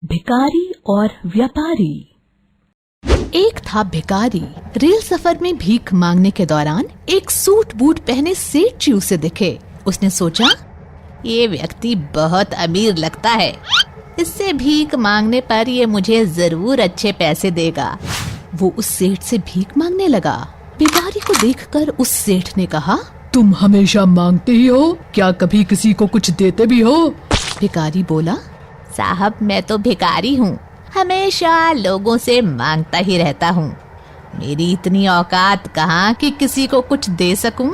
भिखारी और व्यापारी। एक था भिखारी। रेल सफर में भीख मांगने के दौरान एक सूट बूट पहने सेठ जी उसे दिखे। उसने सोचा, ये व्यक्ति बहुत अमीर लगता है, इससे भीख मांगने पर ये मुझे जरूर अच्छे पैसे देगा। वो उस सेठ से भीख मांगने लगा। भिखारी को देखकर उस सेठ ने कहा, तुम हमेशा मांगते ही हो, क्या कभी किसी को कुछ देते भी हो? भिखारी बोला, साहब मैं तो भिखारी हूँ, हमेशा लोगों से मांगता ही रहता हूँ। मेरी इतनी औकात कहाँ कि किसी को कुछ दे सकूं?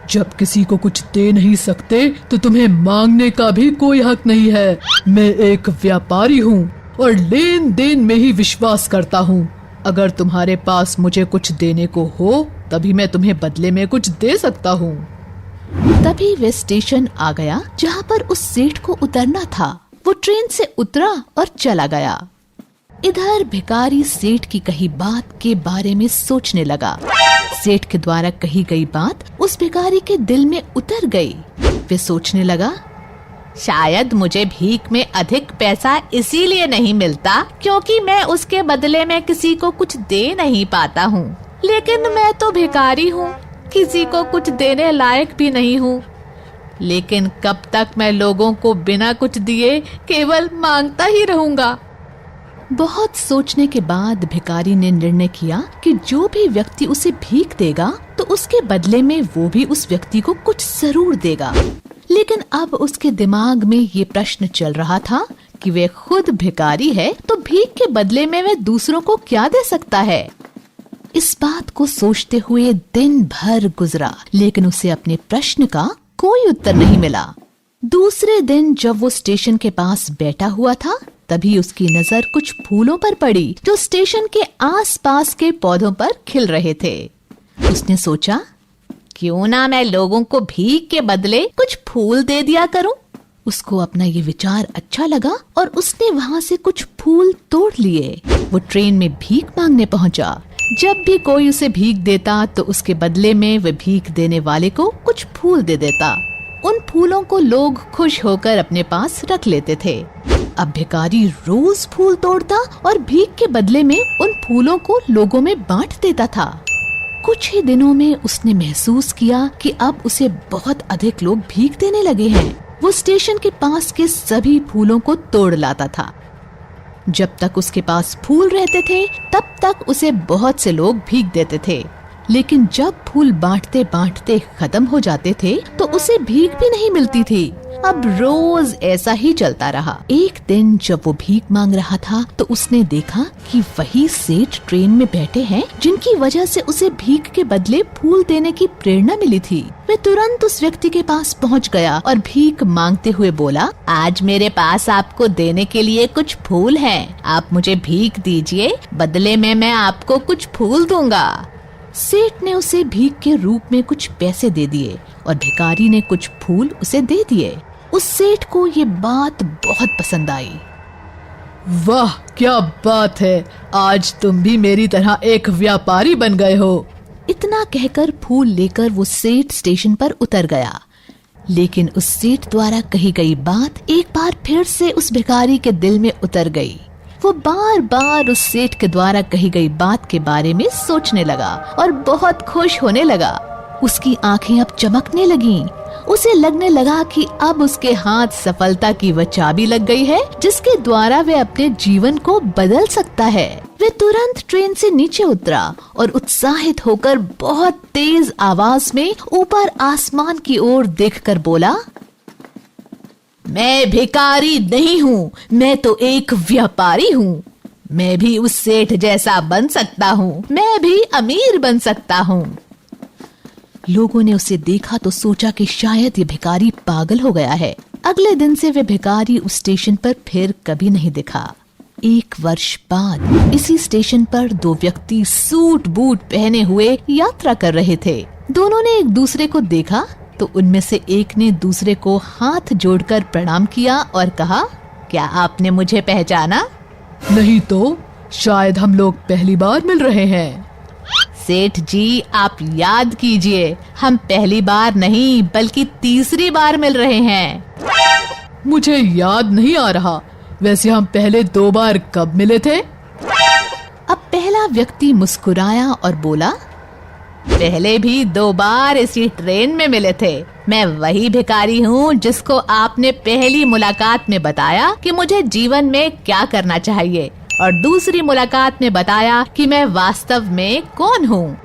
जब किसी को कुछ दे नहीं सकते तो तुम्हें मांगने का भी कोई हक नहीं है। मैं एक व्यापारी हूँ और लेन देन में ही विश्वास करता हूँ। अगर तुम्हारे पास मुझे कुछ देने को हो तभी मैं तुम्हें बदले में कुछ दे सकता हूँ। तभी वे स्टेशन आ गया जहाँ पर उस सेठ को उतरना था। वो ट्रेन से उतरा और चला गया। इधर भिखारी सेठ की कही बात के बारे में सोचने लगा। सेठ के द्वारा कही गई बात उस भिखारी के दिल में उतर गई। वे सोचने लगा, शायद मुझे भीख में अधिक पैसा इसीलिए नहीं मिलता क्योंकि मैं उसके बदले में किसी को कुछ दे नहीं पाता हूँ। लेकिन मैं तो भिखारी हूँ, किसी को कुछ देने लायक भी नहीं हूँ। लेकिन कब तक मैं लोगों को बिना कुछ दिए केवल मांगता ही रहूंगा। बहुत सोचने के बाद भिखारी ने निर्णय किया कि जो भी व्यक्ति उसे भीख देगा तो उसके बदले में वो भी उस व्यक्ति को कुछ जरूर देगा। लेकिन अब उसके दिमाग में ये प्रश्न चल रहा था कि वे खुद भिखारी है तो भीख के बदले में वे दूसरों को क्या दे सकता है। इस बात को सोचते हुए दिन भर गुजरा, लेकिन उसे अपने प्रश्न का कोई उत्तर नहीं मिला। दूसरे दिन जब वो स्टेशन के पास बैठा हुआ था तभी उसकी नजर कुछ फूलों पर पड़ी जो स्टेशन के आसपास के पौधों पर खिल रहे थे। उसने सोचा, क्यों ना मैं लोगों को भीख के बदले कुछ फूल दे दिया करूं। उसको अपना ये विचार अच्छा लगा और उसने वहाँ से कुछ फूल तोड़ लिए। वो ट्रेन में भीख मांगने पहुँचा। जब भी कोई उसे भीख देता तो उसके बदले में वह भीख देने वाले को कुछ फूल दे देता। उन फूलों को लोग खुश होकर अपने पास रख लेते थे। अब भिखारी रोज फूल तोड़ता और भीख के बदले में उन फूलों को लोगों में बांट देता था। कुछ ही दिनों में उसने महसूस किया कि अब उसे बहुत अधिक लोग भीख देने लगे हैं। वो स्टेशन के पास के सभी फूलों को तोड़ लाता था। जब तक उसके पास फूल रहते थे तब तक उसे बहुत से लोग भीख देते थे। लेकिन जब फूल बांटते बांटते खत्म हो जाते थे तो उसे भीख भी नहीं मिलती थी। अब रोज ऐसा ही चलता रहा। एक दिन जब वो भीख मांग रहा था तो उसने देखा कि वही सेठ ट्रेन में बैठे हैं जिनकी वजह से उसे भीख के बदले फूल देने की प्रेरणा मिली थी। वे तुरंत उस व्यक्ति के पास पहुंच गया और भीख मांगते हुए बोला, आज मेरे पास आपको देने के लिए कुछ फूल हैं। आप मुझे भीख दीजिए, बदले में मैं आपको कुछ फूल दूंगा। सेठ ने उसे भीख के रूप में कुछ पैसे दे दिए और भिखारी ने कुछ फूल उसे दे दिए। उस सेठ को ये बात बहुत पसंद आई। वाह क्या बात है, आज तुम भी मेरी तरह एक व्यापारी बन गए हो। इतना कहकर फूल लेकर वो सेठ स्टेशन पर उतर गया। लेकिन उस सेठ द्वारा कही गई बात एक बार फिर से उस भिखारी के दिल में उतर गई। वो बार बार उस सेठ के द्वारा कही गई बात के बारे में सोचने लगा और बहुत खुश होने लगा। उसकी आंखें अब चमकने लगीं। उसे लगने लगा कि अब उसके हाथ सफलता की वह चाबी लग गई है जिसके द्वारा वह अपने जीवन को बदल सकता है। वह तुरंत ट्रेन से नीचे उतरा और उत्साहित होकर बहुत तेज आवाज में ऊपर आसमान की ओर देखकर बोला, मैं भिखारी नहीं हूँ, मैं तो एक व्यापारी हूँ। मैं भी उस सेठ जैसा बन सकता हूँ, मैं भी अमीर बन सकता हूँ। लोगों ने उसे देखा तो सोचा कि शायद ये भिखारी पागल हो गया है। अगले दिन से वे भिखारी उस स्टेशन पर फिर कभी नहीं दिखा। एक वर्ष बाद इसी स्टेशन पर दो व्यक्ति सूट बूट पहने हुए यात्रा कर रहे थे। दोनों ने एक दूसरे को देखा तो उनमें से एक ने दूसरे को हाथ जोड़कर प्रणाम किया और कहा, क्या आपने मुझे पहचाना? नहीं तो, शायद हम लोग पहली बार मिल रहे हैं। सेठ जी, आप याद कीजिए, हम पहली बार नहीं बल्कि तीसरी बार मिल रहे हैं। मुझे याद नहीं आ रहा। वैसे हम पहले 2 बार कब मिले थे? अब पहला व्यक्ति मुस्कुराया और बोला, पहले भी 2 बार इसी ट्रेन में मिले थे। मैं वही भिखारी हूँ जिसको आपने पहली मुलाकात में बताया कि मुझे जीवन में क्या करना चाहिए, और दूसरी मुलाकात में बताया कि मैं वास्तव में कौन हूँ।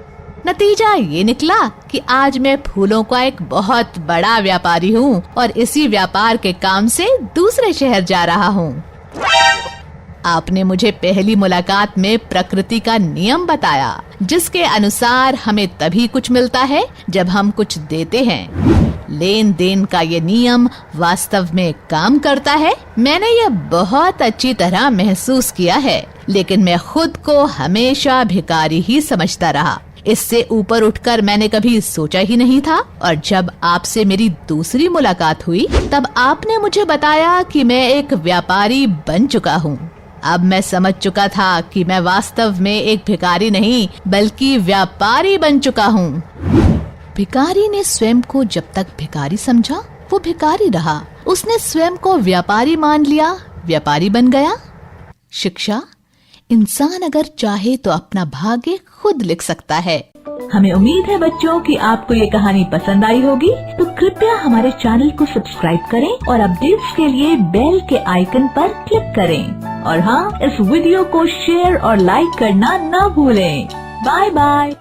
नतीजा ये निकला कि आज मैं फूलों का एक बहुत बड़ा व्यापारी हूँ और इसी व्यापार के काम से दूसरे शहर जा रहा हूँ। आपने मुझे पहली मुलाकात में प्रकृति का नियम बताया, जिसके अनुसार हमें तभी कुछ मिलता है जब हम कुछ देते हैं। लेन देन का ये नियम वास्तव में काम करता है। मैंने ये बहुत अच्छी तरह महसूस किया है, लेकिन मैं खुद को हमेशा भिखारी ही समझता रहा। इससे ऊपर उठकर मैंने कभी सोचा ही नहीं था, और जब आपसे मेरी दूसरी मुलाकात हुई तब आपने मुझे बताया कि मैं एक व्यापारी बन चुका हूँ। अब मैं समझ चुका था कि मैं वास्तव में एक भिखारी नहीं बल्कि व्यापारी बन चुका हूँ। भिखारी ने स्वयं को जब तक भिखारी समझा वो भिखारी रहा। उसने स्वयं को व्यापारी मान लिया, व्यापारी बन गया। शिक्षा, इंसान अगर चाहे तो अपना भाग्य खुद लिख सकता है। हमें उम्मीद है बच्चों कि आपको ये कहानी पसंद आई होगी, तो कृपया हमारे चैनल को सब्सक्राइब करें और अपडेट्स के लिए बेल के आइकन पर क्लिक करें। और हाँ, इस वीडियो को शेयर और लाइक करना ना भूलें। Bye bye.